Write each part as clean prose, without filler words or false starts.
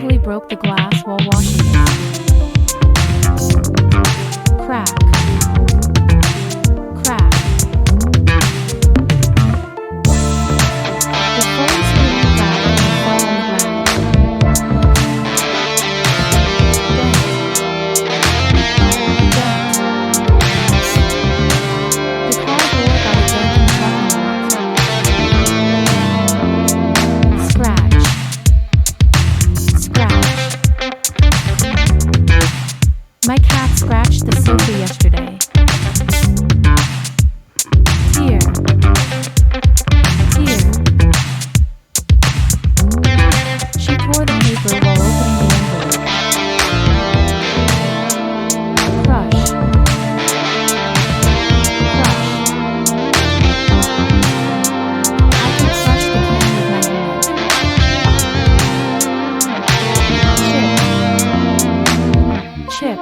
accidentally broke the glass while washing it. Crack. Crack. The phone screen cracked and fell on the ground. The car door got a dent in the parking lot. Scratch. Scratch. My cat scratched the sofa yesterday. Tear. Tear. She tore the paper while opening the envelope. Crush. Crush. I can crush the can with my hand. Chip. Chip.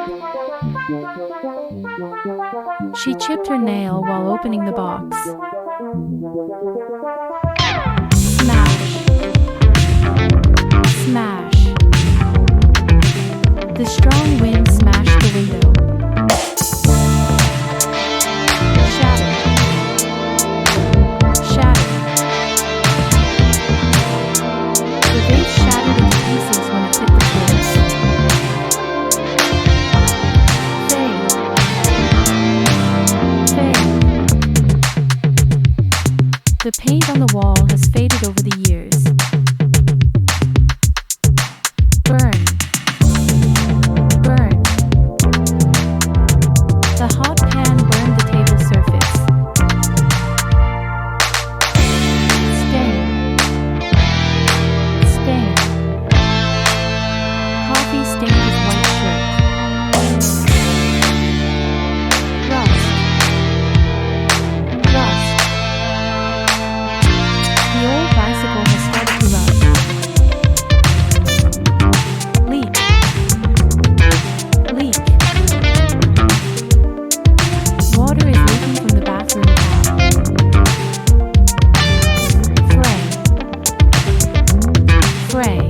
She chipped her nail while opening the box. Smash. Smash. The strong wind smashed the window. Shatter. Shatter. The vase shattered into pieces when it hit the floor. Fade. Fade. The paint on the wall has faded over the years. Burn. Burn. The hot pan burned the table surface. Stain. Stain. Coffee stained his white shirt. Rust. Rust. The old bicycle has started to rust. Leak. Leak. Water is leaking from the bathroom tap. Fray. Fray.